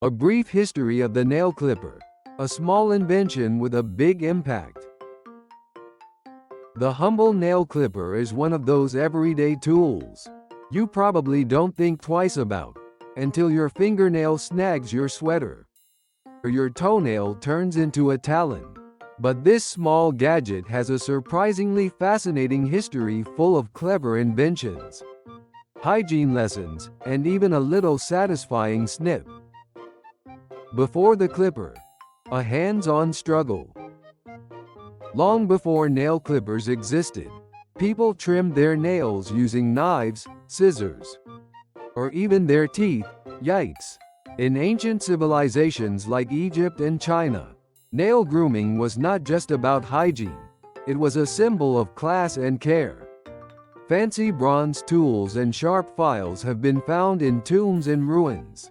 A brief history of the nail clipper. A small invention with a big impact. The humble nail clipper is one of those everyday tools you probably don't think twice about until your fingernail snags your sweater or your toenail turns into a talon. But this small gadget has a surprisingly fascinating history full of clever inventions, hygiene lessons, and even a little satisfying snip. Before the clipper, a hands-on struggle. Long before nail clippers existed, people trimmed their nails using knives, scissors, or even their teeth. Yikes! In ancient civilizations like Egypt and China, nail grooming was not just about hygiene, it was a symbol of class and care. Fancy bronze tools and sharp files have been found in tombs and ruins,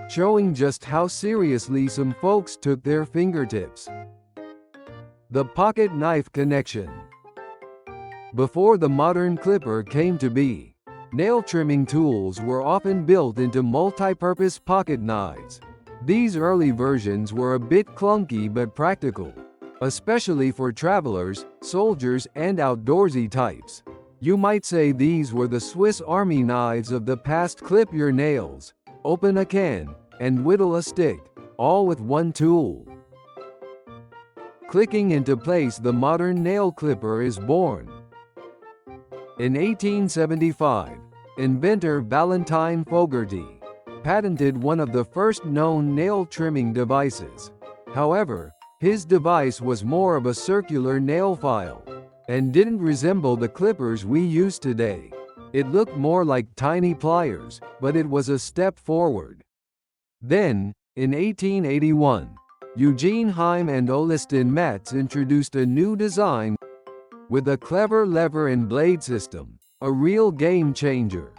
showing just how seriously some folks took their fingertips. The pocket knife connection. Before the modern clipper came to be, nail trimming tools were often built into multi-purpose pocket knives. These early versions were a bit clunky but practical, especially for travelers, soldiers, and outdoorsy types. You might say these were the Swiss Army knives of the past. Clip your nails, open a can, and whittle a stick, all with one tool. Clicking into place, the modern nail clipper is born. In 1875, inventor Valentine Fogarty patented one of the first known nail trimming devices. However, his device was more of a circular nail file and didn't resemble the clippers we use today. It looked more like tiny pliers, but it was a step forward. Then, in 1881, Eugene Heim and Olistin Matz introduced a new design with a clever lever and blade system, a real game changer.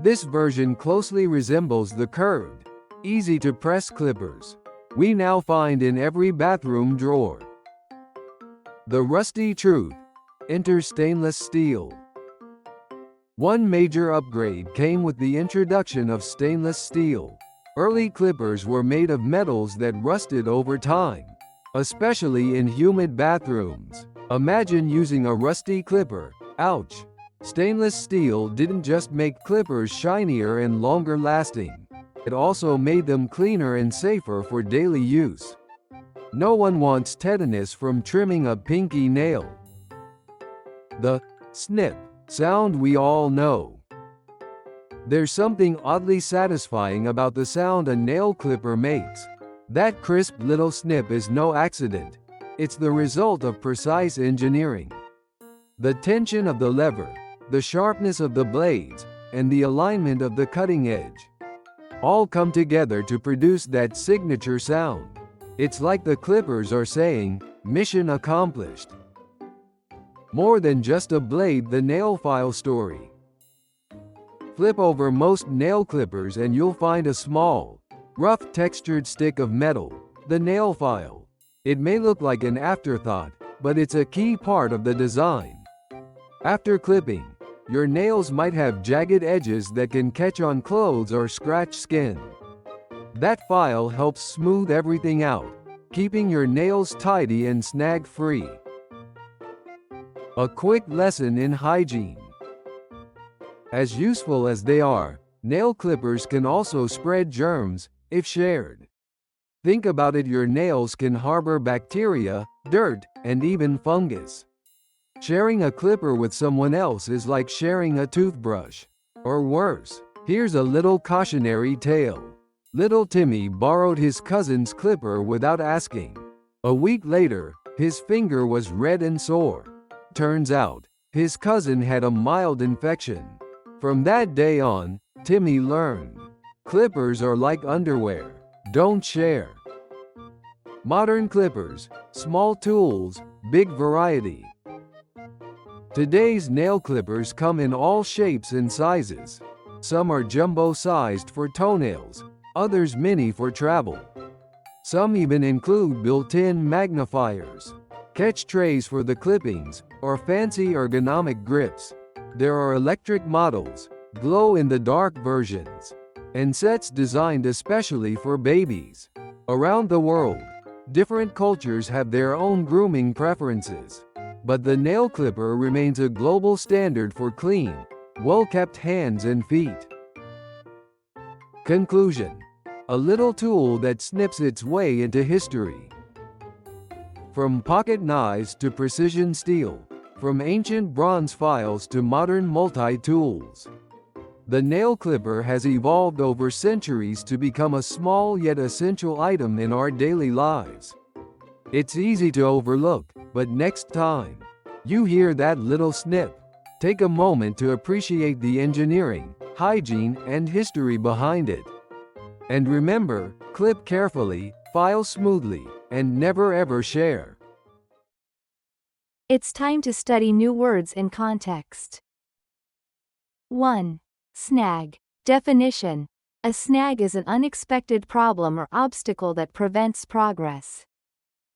This version closely resembles the curved, easy-to-press clippers we now find in every bathroom drawer. The rusty truth. Enter stainless steel. One major upgrade came with the introduction of stainless steel. Early clippers were made of metals that rusted over time, especially in humid bathrooms. Imagine using a rusty clipper. Ouch! Stainless steel didn't just make clippers shinier and longer lasting, it also made them cleaner and safer for daily use. No one wants tetanus from trimming a pinky nail. The snip sound we all know. There's something oddly satisfying about the sound a nail clipper makes. That crisp little snip is no accident. It's the result of precise engineering. The tension of the lever, the sharpness of the blades, and the alignment of the cutting edge all come together to produce that signature sound. It's like the clippers are saying, "Mission accomplished." More than just a blade. The nail file story. Flip over most nail clippers and you'll find a small, rough textured stick of metal, the nail file. It may look like an afterthought, but it's a key part of the design. After clipping, your nails might have jagged edges that can catch on clothes or scratch skin. That file helps smooth everything out, keeping your nails tidy and snag-free. A quick lesson in hygiene. As useful as they are, nail clippers can also spread germs if shared. Think about it, your nails can harbor bacteria, dirt, and even fungus. Sharing a clipper with someone else is like sharing a toothbrush. Or worse. Here's a little cautionary tale. Little Timmy borrowed his cousin's clipper without asking. A week later, his finger was red and sore. Turns out, his cousin had a mild infection. From that day on, Timmy learned, clippers are like underwear. Don't share. Modern clippers, small tools, big variety. Today's nail clippers come in all shapes and sizes. Some are jumbo-sized for toenails, others mini for travel. Some even include built-in magnifiers, catch trays for the clippings, or fancy ergonomic grips. There are electric models, glow-in-the-dark versions, and sets designed especially for babies. Around the world, different cultures have their own grooming preferences, but the nail clipper remains a global standard for clean, well-kept hands and feet. Conclusion: a little tool that snips its way into history. From pocket knives to precision steel, from ancient bronze files to modern multi-tools, the nail clipper has evolved over centuries to become a small yet essential item in our daily lives. It's easy to overlook, but next time you hear that little snip, take a moment to appreciate the engineering, hygiene, and history behind it. And remember, clip carefully, file smoothly, and never ever share. It's time to study new words in context. 1. Snag. Definition: a snag is an unexpected problem or obstacle that prevents progress,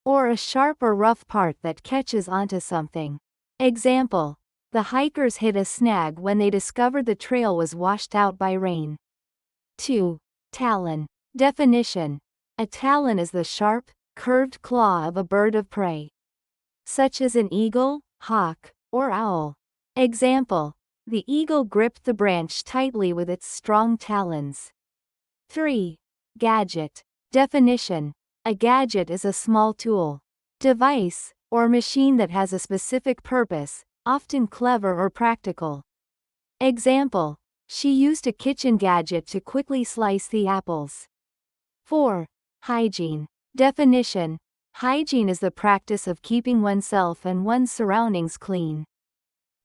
or a sharp or rough part that catches onto something. Example: the hikers hit a snag when they discovered the trail was washed out by rain. 2. Talon. Definition: a talon is the sharp, curved claw of a bird of prey, such as an eagle, hawk, or owl. Example: the eagle gripped the branch tightly with its strong talons. 3. Gadget. Definition: a gadget is a small tool, device, or machine that has a specific purpose, often clever or practical. Example: she used a kitchen gadget to quickly slice the apples. 4. Hygiene. Definition: hygiene is the practice of keeping oneself and one's surroundings clean,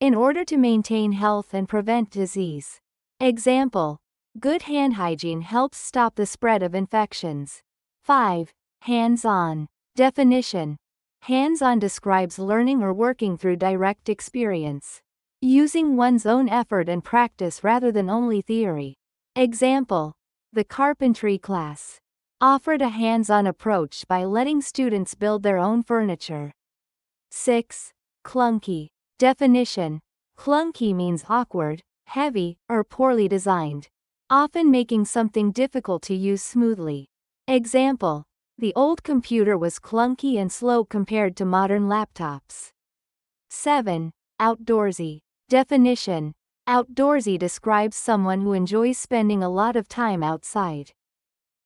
in order to maintain health and prevent disease. Example: good hand hygiene helps stop the spread of infections. 5. Hands-on. Definition: hands-on describes learning or working through direct experience, using one's own effort and practice rather than only theory. Example: the carpentry class offered a hands-on approach by letting students build their own furniture. 6. Clunky. Definition: clunky means awkward, heavy, or poorly designed, often making something difficult to use smoothly. Example: the old computer was clunky and slow compared to modern laptops. 7. Outdoorsy. Definition: outdoorsy describes someone who enjoys spending a lot of time outside,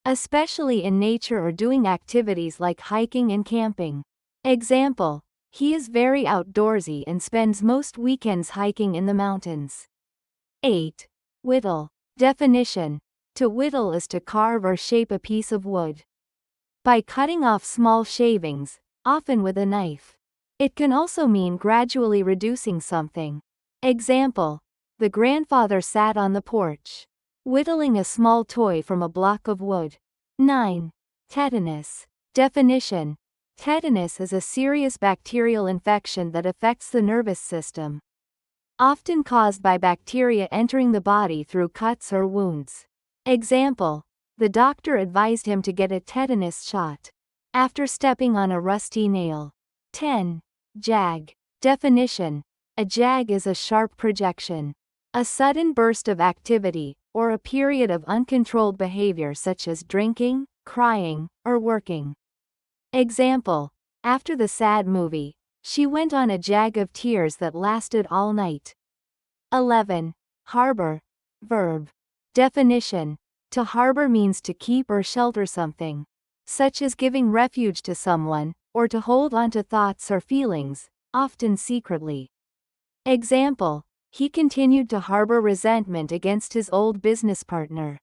especially in nature or doing activities like hiking and camping. Example: he is very outdoorsy and spends most weekends hiking in the mountains. 8. Whittle. Definition: to whittle is to carve or shape a piece of wood by cutting off small shavings, often with a knife. It can also mean gradually reducing something. Example: the grandfather sat on the porch, whittling a small toy from a block of wood. 9. Tetanus. Definition: tetanus is a serious bacterial infection that affects the nervous system, often caused by bacteria entering the body through cuts or wounds. Example: the doctor advised him to get a tetanus shot after stepping on a rusty nail. 10. Jag. Definition: a jag is a sharp projection, a sudden burst of activity, or a period of uncontrolled behavior such as drinking, crying, or working. Example: after the sad movie, she went on a jag of tears that lasted all night. 11. Harbor. Verb. Definition: to harbor means to keep or shelter something, such as giving refuge to someone, or to hold on to thoughts or feelings, often secretly. Example: he continued to harbor resentment against his old business partner.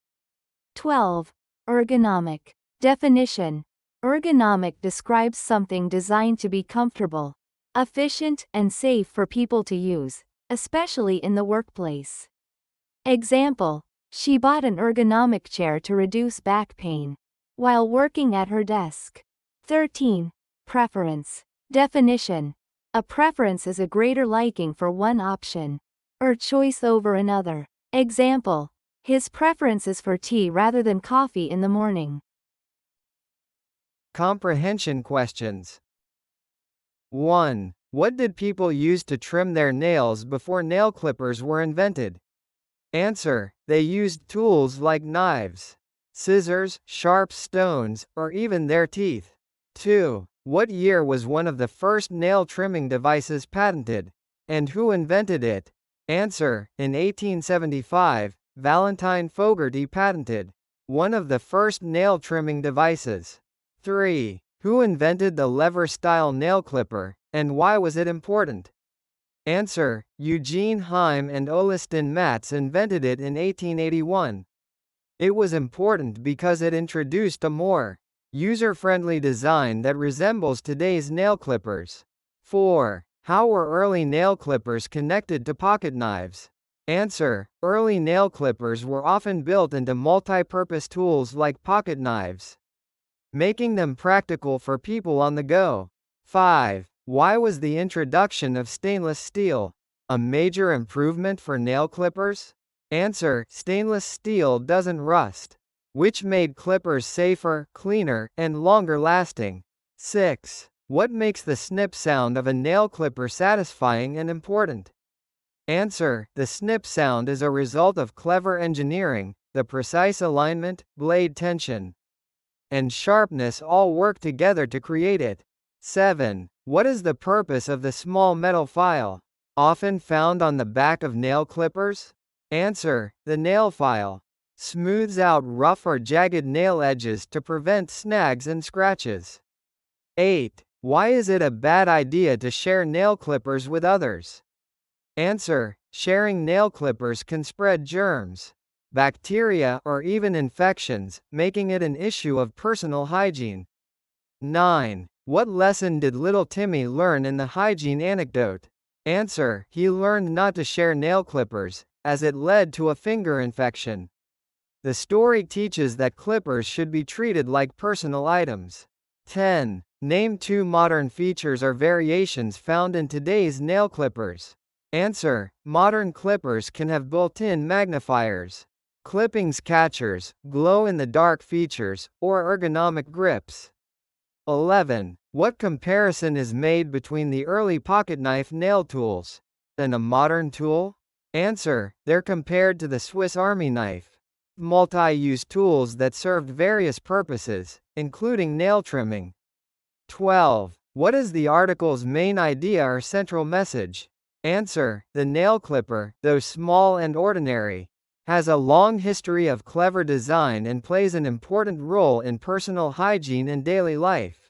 12. Ergonomic. Definition: ergonomic describes something designed to be comfortable, efficient, and safe for people to use, especially in the workplace. Example: she bought an ergonomic chair to reduce back pain while working at her desk. 13. Preference. Definition: a preference is a greater liking for one option or choice over another. Example: his preference is for tea rather than coffee in the morning. Comprehension questions. 1. What did people use to trim their nails before nail clippers were invented? Answer: they used tools like knives, scissors, sharp stones, or even their teeth. 2. What year was one of the first nail trimming devices patented? And who invented it? Answer: in 1875, Valentine Fogarty patented one of the first nail trimming devices. 3. Who invented the lever-style nail clipper, and why was it important? Answer: Eugene Heim and Oliston Matz invented it in 1881. It was important because it introduced a more user-friendly design that resembles today's nail clippers. 4. How were early nail clippers connected to pocket knives? Answer: early nail clippers were often built into multi-purpose tools like pocket knives, making them practical for people on the go. 5. Why was the introduction of stainless steel a major improvement for nail clippers? Answer: stainless steel doesn't rust, which made clippers safer, cleaner, and longer lasting. 6. What makes the snip sound of a nail clipper satisfying and important? Answer: the snip sound is a result of clever engineering. The precise alignment, blade tension, and sharpness all work together to create it. 7. What is the purpose of the small metal file, often found on the back of nail clippers? Answer: the nail file smooths out rough or jagged nail edges to prevent snags and scratches. 8. Why is it a bad idea to share nail clippers with others? Answer: sharing nail clippers can spread germs, bacteria, or even infections, making it an issue of personal hygiene. 9. What lesson did little Timmy learn in the hygiene anecdote? Answer: he learned not to share nail clippers, as it led to a finger infection. The story teaches that clippers should be treated like personal items. 10. Name 2 modern features or variations found in today's nail clippers. Answer: modern clippers can have built-in magnifiers, clippings catchers, glow-in-the-dark features, or ergonomic grips. 11. What comparison is made between the early pocketknife nail tools and a modern tool? Answer: they're compared to the Swiss Army knife, multi-use tools that served various purposes, including nail trimming. 12. What is the article's main idea or central message? Answer: the nail clipper, though small and ordinary, has a long history of clever design and plays an important role in personal hygiene and daily life.